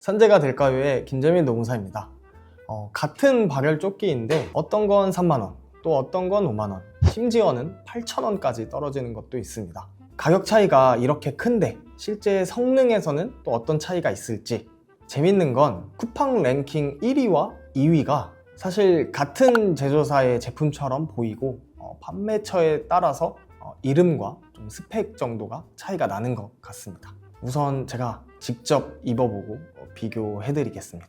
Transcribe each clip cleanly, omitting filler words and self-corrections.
산재가 될까요의 김재민 노무사입니다. 같은 발열 조끼인데 어떤 건 3만원, 또 어떤 건 5만원, 심지어는 8,000원까지 떨어지는 것도 있습니다. 가격 차이가 이렇게 큰데 실제 성능에서는 또 어떤 차이가 있을지. 재밌는 건 쿠팡 랭킹 1위와 2위가 사실 같은 제조사의 제품처럼 보이고 판매처에 따라서 이름과 좀 스펙 정도가 차이가 나는 것 같습니다. 우선 제가 직접 입어보고 비교해 드리겠습니다.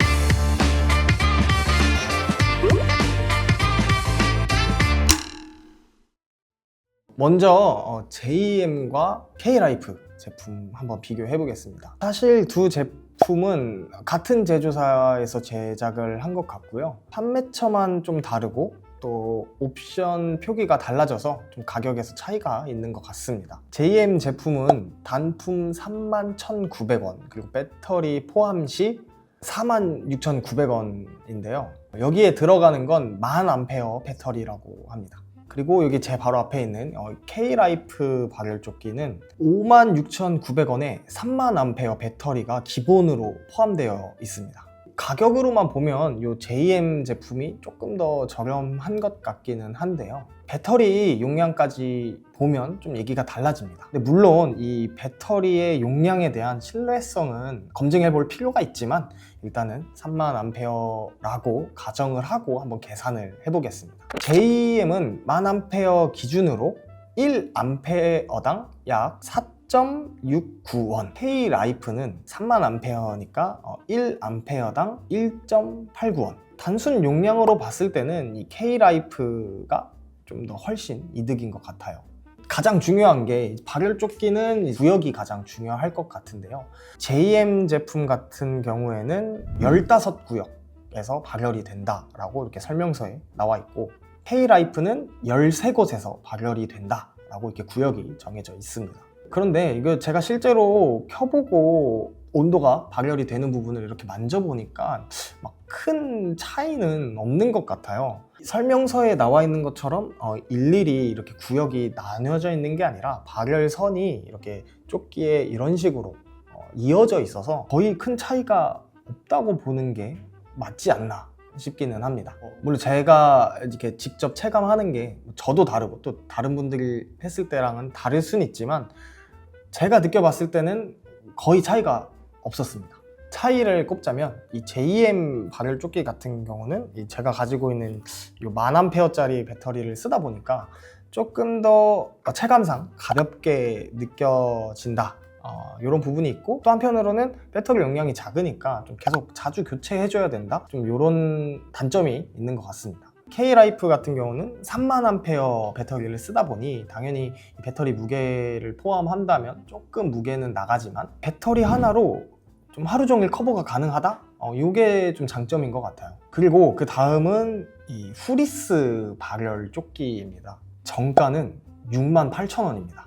먼저 JM과 K-라이프 제품 한번 비교해 보겠습니다. 사실 두 제품은 같은 제조사에서 제작을 한 것 같고요. 판매처만 좀 다르고 또 옵션 표기가 달라져서 좀 가격에서 차이가 있는 것 같습니다. JM 제품은 단품 31,900원, 그리고 배터리 포함 시 46,900원인데요. 여기에 들어가는 건 10,000A 배터리라고 합니다. 그리고 여기 제 바로 앞에 있는 K-라이프 발열조끼는 56,900원에 30,000A 배터리가 기본으로 포함되어 있습니다. 가격으로만 보면 이 JM 제품이 조금 더 저렴한 것 같기는 한데요. 배터리 용량까지 보면 좀 얘기가 달라집니다. 근데 물론 이 배터리의 용량에 대한 신뢰성은 검증해 볼 필요가 있지만 일단은 30,000A라고 가정을 하고 한번 계산을 해보겠습니다. JM은 10,000A 기준으로 1A당 약 4.69원, K-라이프는 30,000A니까 1A당 1.89원. 단순 용량으로 봤을 때는 이 K-라이프가 좀 더 훨씬 이득인 것 같아요. 가장 중요한 게 발열조끼는 구역이 가장 중요할 것 같은데요. JM 제품 같은 경우에는 15구역에서 발열이 된다라고 이렇게 설명서에 나와 있고, K-라이프는 13곳에서 발열이 된다라고 이렇게 구역이 정해져 있습니다. 그런데 이거 제가 실제로 켜보고 온도가 발열이 되는 부분을 이렇게 만져보니까 막 큰 차이는 없는 것 같아요. 설명서에 나와 있는 것처럼 일일이 이렇게 구역이 나뉘어져 있는 게 아니라 발열선이 이렇게 조끼에 이런 식으로 이어져 있어서 거의 큰 차이가 없다고 보는 게 맞지 않나 싶기는 합니다. 물론 제가 이렇게 직접 체감하는 게 저도 다르고 또 다른 분들이 했을 때랑은 다를 수는 있지만 제가 느껴봤을 때는 거의 차이가 없었습니다. 차이를 꼽자면 이 JM 발열조끼 같은 경우는 제가 가지고 있는 이 10,000A짜리 배터리를 쓰다 보니까 조금 더 체감상 가볍게 느껴진다, 이런 부분이 있고, 또 한편으로는 배터리 용량이 작으니까 좀 계속 자주 교체해줘야 된다, 좀 이런 단점이 있는 것 같습니다. K-라이프 같은 경우는 30,000A 배터리를 쓰다 보니 당연히 배터리 무게를 포함한다면 조금 무게는 나가지만 배터리 하나로 좀 하루 종일 커버가 가능하다? 이게 좀 장점인 것 같아요. 그리고 그 다음은 이 후리스 발열 조끼입니다. 정가는 68,000원입니다.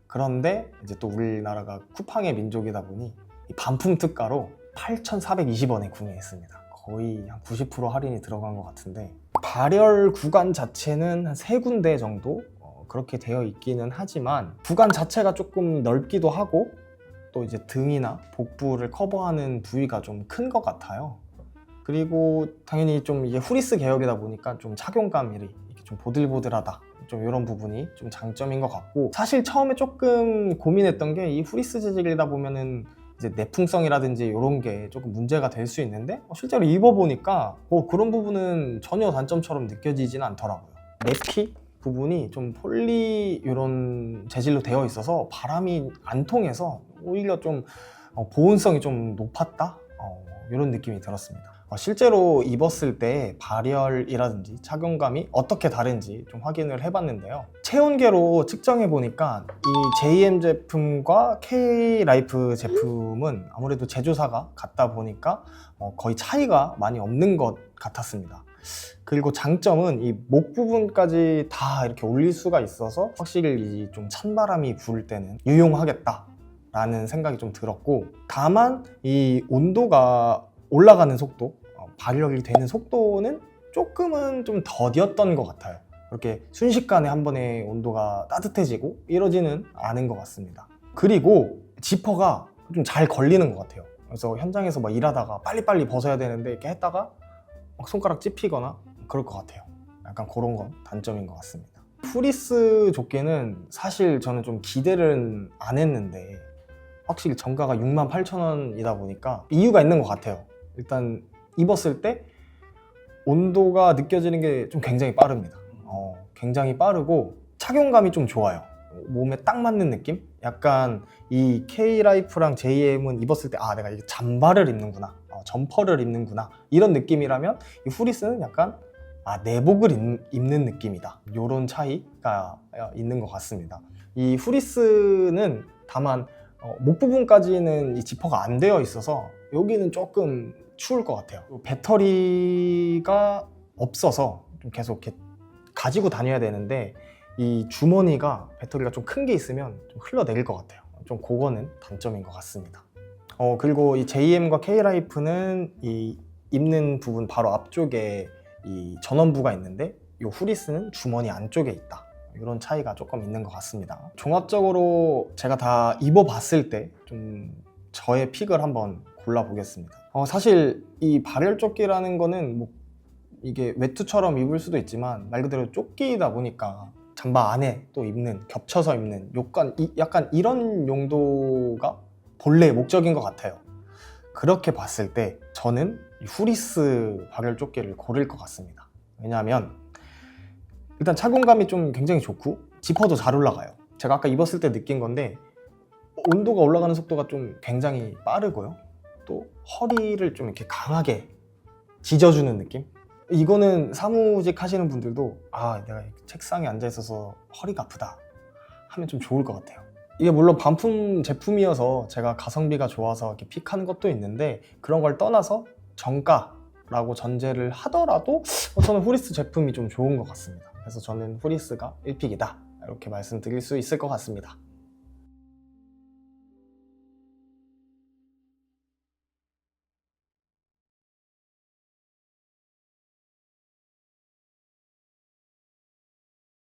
그런데 이제 또 우리나라가 쿠팡의 민족이다 보니 이 반품 특가로 8,420원에 구매했습니다. 거의 한 90% 할인이 들어간 것 같은데, 발열 구간 자체는 한 3군데 정도 그렇게 되어 있기는 하지만 구간 자체가 조금 넓기도 하고 또 이제 등이나 복부를 커버하는 부위가 좀 큰 것 같아요. 그리고 당연히 좀 이게 후리스 계열이다 보니까 좀 착용감이 이렇게 좀 보들보들하다, 좀 이런 부분이 좀 장점인 것 같고, 사실 처음에 조금 고민했던 게 이 후리스 재질이다 보면은 이제 내풍성이라든지 이런 게 조금 문제가 될 수 있는데 실제로 입어보니까 그런 부분은 전혀 단점처럼 느껴지지는 않더라고요. 내피 부분이 좀 폴리 이런 재질로 되어 있어서 바람이 안 통해서 오히려 좀 보온성이 좀 높았다, 이런 느낌이 들었습니다. 실제로 입었을 때 발열이라든지 착용감이 어떻게 다른지 좀 확인을 해봤는데요. 체온계로 측정해 보니까 이 JM 제품과 K-라이프 제품은 아무래도 제조사가 같다 보니까 거의 차이가 많이 없는 것 같았습니다. 그리고 장점은 이 목 부분까지 다 이렇게 올릴 수가 있어서 확실히 좀 찬바람이 부을 때는 유용하겠다 라는 생각이 좀 들었고, 다만 이 온도가 올라가는 속도, 발열이 되는 속도는 조금은 좀 더뎠던 것 같아요. 그렇게 순식간에 한 번에 온도가 따뜻해지고 이러지는 않은 것 같습니다. 그리고 지퍼가 좀 잘 걸리는 것 같아요. 그래서 현장에서 막 일하다가 빨리빨리 벗어야 되는데 이렇게 했다가 막 손가락 찝히거나 그럴 것 같아요. 약간 그런 건 단점인 것 같습니다. 후리스 조끼는 사실 저는 좀 기대를 안 했는데 확실히 정가가 68,000원이다 보니까 이유가 있는 것 같아요. 일단 입었을 때 온도가 느껴지는 게 좀 굉장히 빠릅니다. 굉장히 빠르고 착용감이 좀 좋아요. 몸에 딱 맞는 느낌? 약간 이 K-라이프랑 JM은 입었을 때 아 내가 이게 잠바를 입는구나, 점퍼를 입는구나 이런 느낌이라면 이 후리스는 약간 아 내복을 입는 느낌이다, 이런 차이가 있는 것 같습니다. 이 후리스는 다만 목 부분까지는 이 지퍼가 안 되어 있어서 여기는 조금 추울 것 같아요. 배터리가 없어서 좀 계속 이렇게 가지고 다녀야 되는데 이 주머니가 배터리가 좀 큰 게 있으면 좀 흘러내릴 것 같아요. 좀 그거는 단점인 것 같습니다. 그리고 이 JM과 K-라이프는 이 입는 부분 바로 앞쪽에 이 전원부가 있는데 이 후리스는 주머니 안쪽에 있다. 이런 차이가 조금 있는 것 같습니다. 종합적으로 제가 다 입어봤을 때 좀 저의 픽을 한번 골라보겠습니다. 사실 이 발열조끼라는 거는 뭐 이게 외투처럼 입을 수도 있지만 말 그대로 조끼다 보니까 잠바 안에 또 입는, 겹쳐서 입는 약간 이런 용도가 본래의 목적인 것 같아요. 그렇게 봤을 때 저는 이 후리스 발열조끼를 고를 것 같습니다. 왜냐하면 일단 착용감이 좀 굉장히 좋고 지퍼도 잘 올라가요. 제가 아까 입었을 때 느낀 건데 온도가 올라가는 속도가 좀 굉장히 빠르고요. 또 허리를 좀 이렇게 강하게 지져주는 느낌? 이거는 사무직 하시는 분들도 아 내가 책상에 앉아 있어서 허리가 아프다 하면 좀 좋을 것 같아요. 이게 물론 반품 제품이어서 제가 가성비가 좋아서 이렇게 픽하는 것도 있는데 그런 걸 떠나서 정가라고 전제를 하더라도 저는 후리스 제품이 좀 좋은 것 같습니다. 그래서 저는 후리스가 1픽이다 이렇게 말씀드릴 수 있을 것 같습니다.